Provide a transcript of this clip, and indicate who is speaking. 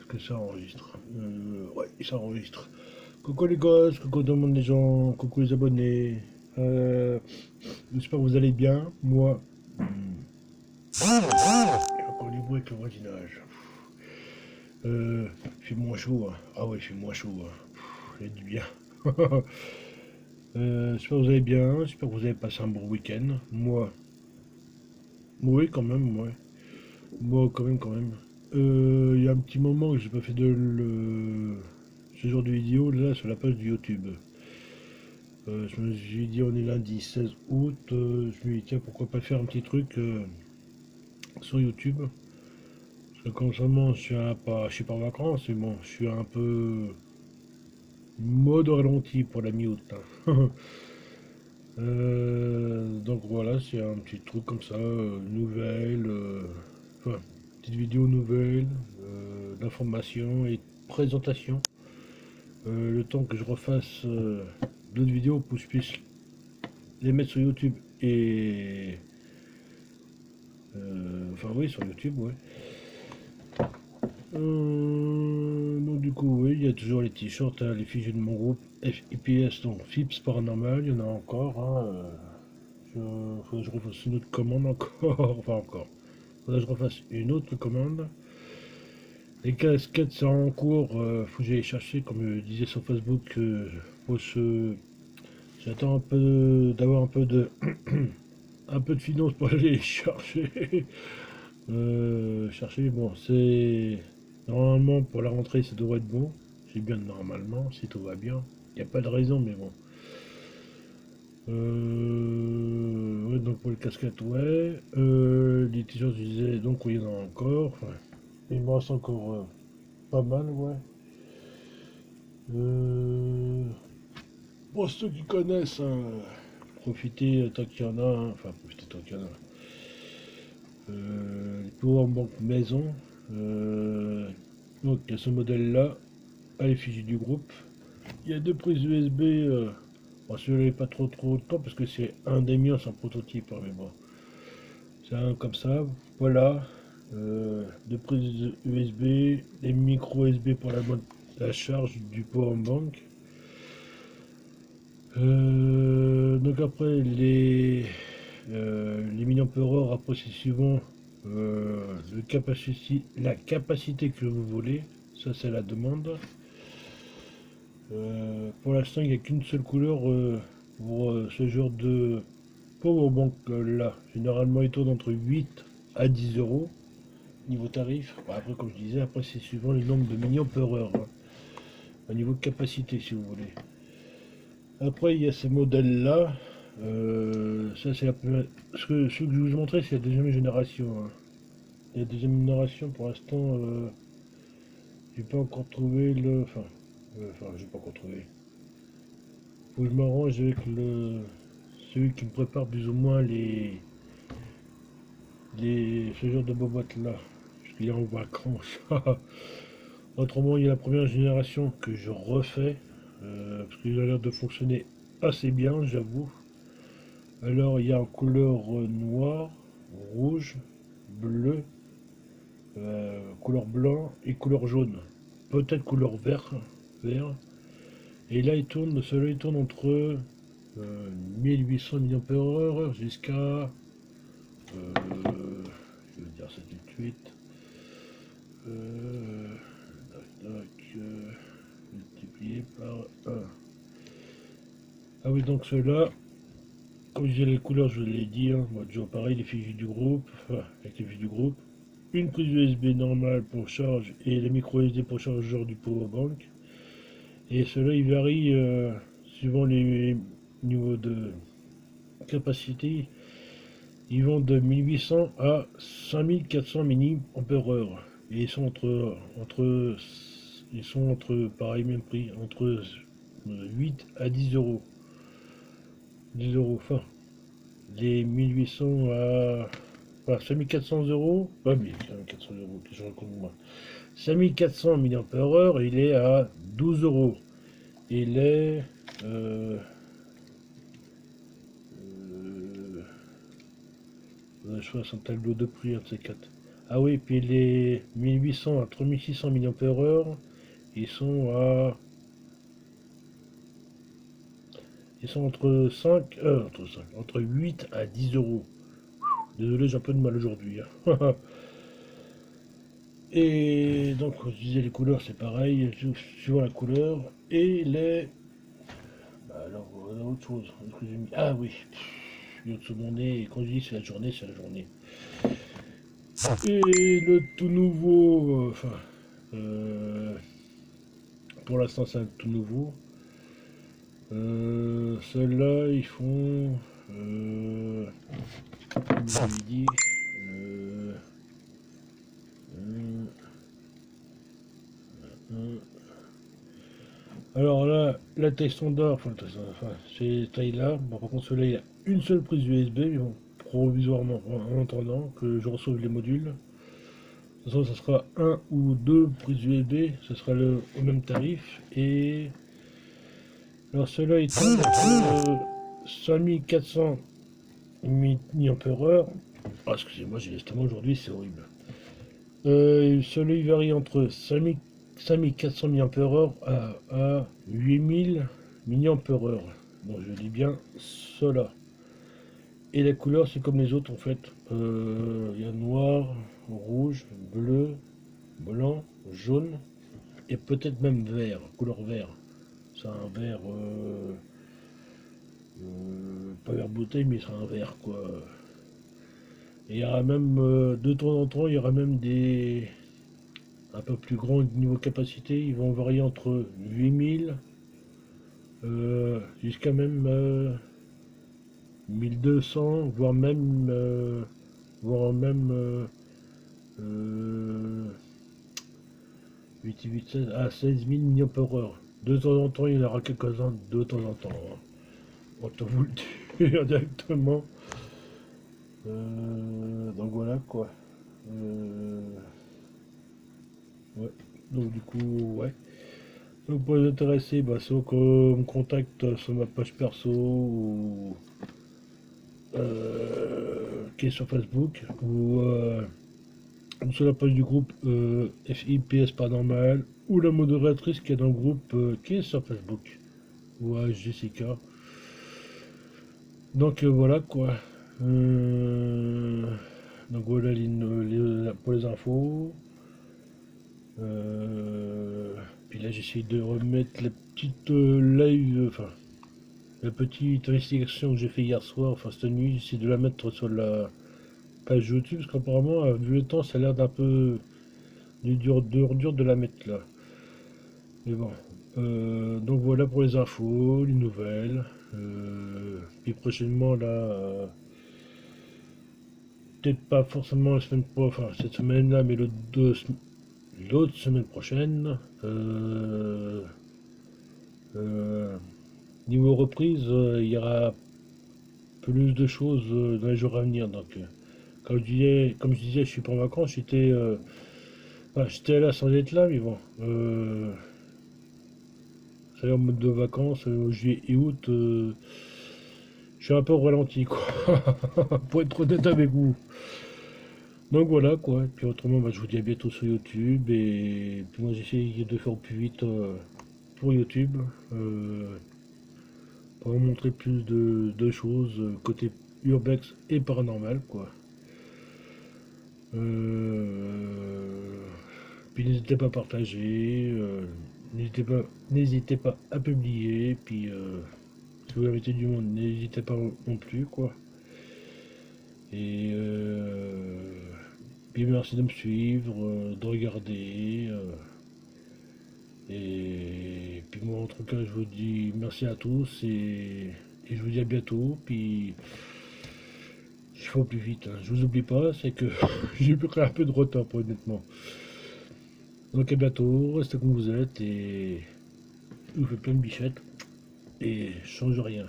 Speaker 1: que ça enregistre. Ouais, ça enregistre. Coucou les gosses, coucou tout le monde les gens, coucou les abonnés. J'espère que vous allez bien. Moi, il y a encore du bruit avec le voisinage. Il fait moins chaud. Hein. Ah ouais, il fait moins chaud. Hein. Il y a du bien. J'espère que vous allez bien. J'espère que vous avez passé un bon week-end. Moi, oui, quand même, ouais. Moi, quand même. Il y a un petit moment que j'ai pas fait ce genre de vidéo là sur la page de YouTube. Je me suis dit, on est lundi 16 août. Je me suis dit, tiens, pourquoi pas faire un petit truc sur YouTube. Parce que constamment, je suis pas en vacances, mais bon, je suis un peu mode ralenti pour la mi-août. Hein. Donc voilà, c'est un petit truc comme ça, nouvelle, enfin, petite vidéo nouvelle, d'information et de présentation. Le temps que je refasse d'autres vidéos pour que je puisse les mettre sur YouTube et enfin oui, sur YouTube, ouais. Donc du coup, oui, il y a toujours les t-shirts, hein, les fichiers de mon groupe FIPS, donc FIPS Paranormal, il y en a encore. Hein, faudrait que je refasse une autre commande encore, enfin encore. Faudrait que je refasse une autre commande. Les casquettes, c'est en cours, faut que j'aille chercher, comme je disais sur Facebook, j'attends un peu d'avoir un peu de un peu de finance pour aller les chercher. Chercher, bon, c'est normalement pour la rentrée, ça devrait être bon. C'est bien normalement, si tout va bien. Il n'y a pas de raison, mais bon. Ouais, donc pour les casquettes, ouais. Les t-shirts, je disais, donc oui, il y en a encore. Enfin, il me reste encore pas mal, ouais. Pour ceux qui connaissent, hein, profitez tant qu'il y en a. Hein. Enfin, profitez tant qu'il y en a. Les powerbank maison. Donc il y a ce modèle là à l'effigie du groupe. Il y a deux prises USB. Bon, celui-là n'est pas trop de temps parce que c'est un des miens, c'est un prototype, hein, mais bon. C'est un comme ça. Voilà. Deux prises USB, les micro USB pour la charge du powerbank. Donc après les milliampères après c'est suivant la capacité que vous voulez, ça c'est la demande. Pour l'instant il n'y a qu'une seule couleur pour ce genre de powerbank là. Généralement il tourne entre 8 à 10 euros niveau tarif. Bon, après comme je disais, après c'est suivant le nombre de milliampères hein, au niveau de capacité si vous voulez. Après, il y a ces modèles-là. Ça, c'est la première. Ceux que je vous ai montré, c'est la deuxième génération. Hein. La deuxième génération, pour l'instant, j'ai pas encore trouvé le. Enfin, j'ai pas encore trouvé. Faut que je m'arrange avec celui qui me prépare plus ou moins ce genre de boîte-là. Je suis en vacances. Autrement, il y a la première génération que je refais. Parce qu'il a l'air de fonctionner assez bien, j'avoue. Alors il y a en couleur noire, rouge, bleu, couleur blanc et couleur jaune. Peut-être couleur vert. Et là il tourne, celui-là il tourne entre 1800 mAh jusqu'à je vais dire ça tout de suite. Multiplié par 1. Ah oui donc ceux-là. Comme je disais les couleurs, je l'ai dit, hein, moi toujours pareil, les fichiers du groupe, enfin, avec les fichiers du groupe. Une prise USB normale pour charge et les micro SD pour chargeur du powerbank. Et cela il varie suivant les niveaux de capacité. Ils vont de 1800 à 5400 mAh. Et ils sont entre pareil même prix, entre 8 à 10 euros. 10 euros, enfin, les 1800 à enfin, 5400 euros, pas 5400 euros, que je raconte moi. 5400 mAh, il est à 12 euros. Il est je fasse un tableau de prix, un de ces quatre. Ah oui, puis les 1800 à 3600 mAh, ils sont à... Ils sont entre 5, entre 8 à 10 euros. Désolé, j'ai un peu de mal aujourd'hui, hein. Et donc, je disais, les couleurs, c'est pareil, suivant la couleur. Et les... Bah alors, autre chose. Qu'est-ce que j'ai mis? Ah oui, l'autre sur mon nez. Et quand je dis c'est la journée, c'est la journée. Et le tout nouveau... euh, pour l'instant, c'est un tout nouveau. Ceux-là, ils font... comme je l'ai dit... euh, euh, euh, alors là, la taille standard, c'est taille là. Bon, par contre, celui-là, il a une seule prise USB, mais bon, provisoirement, en attendant que je reçoive les modules. De toute façon, ça sera un ou deux prises USB, ce sera au même tarif. Et alors, celui-là, il tourne entre 5400 mAh. Ah, excusez-moi, j'ai l'estomac aujourd'hui, c'est horrible. Celui-là, il varie entre 5400 mAh à 8000 mAh. Bon, je dis bien cela. Et la couleur, c'est comme les autres en fait. Il y a noir, rouge, bleu, blanc, jaune et peut-être même vert, couleur vert. C'est un vert, pas vert bouteille, mais c'est un vert quoi. Et il y aura même, de temps en temps, il y aura même des un peu plus grands niveau capacité. Ils vont varier entre 8000 jusqu'à même 1200, voire même 8, 8, 16, à 16 000 mAh. De temps en temps, il y en aura quelques-uns de temps en temps, hein. On te vous le dire directement. Donc voilà quoi. Ouais. Donc du coup, ouais. Donc pour les intéressés, bah, soit qu'on me contacte sur ma page perso ou qui est sur Facebook ou sur la page du groupe FIPS Paranormal ou la modératrice qui est dans le groupe qui est sur Facebook ou à Jessica. Donc voilà quoi. Euh, donc voilà pour les infos. Puis là j'essaye de remettre la petite live, enfin la petite investigation que j'ai fait hier soir, enfin cette nuit, j'essaie de la mettre sur la page YouTube parce qu'apparemment, vu le temps, ça a l'air d'un peu dur de la mettre là. Mais bon. Donc voilà pour les infos, les nouvelles. Puis prochainement là, peut-être pas forcément la semaine enfin cette semaine là, mais l'autre semaine prochaine. Niveau reprise, il y aura plus de choses dans les jours à venir. Donc comme je disais, je suis pas en vacances, j'étais là sans être là, mais bon. C'est en mode de vacances, juillet et août, je suis un peu au ralenti, quoi. Pour être honnête avec vous. Donc voilà, quoi. Et puis autrement, bah, je vous dis à bientôt sur YouTube. Et puis moi, j'essaie de faire au plus vite pour YouTube. Pour vous montrer plus de choses côté urbex et paranormal, quoi. Puis n'hésitez pas à partager. N'hésitez pas à publier. Puis si vous invitez du monde, n'hésitez pas non plus, quoi. Et puis merci de me suivre, de regarder. Et puis moi en tout cas je vous dis merci à tous et je vous dis à bientôt. Puis il faut plus vite, hein. Je vous oublie pas, c'est que j'ai pris un peu de retard honnêtement. Donc à bientôt, restez comme vous êtes et je vous fais plein de bichettes et change rien.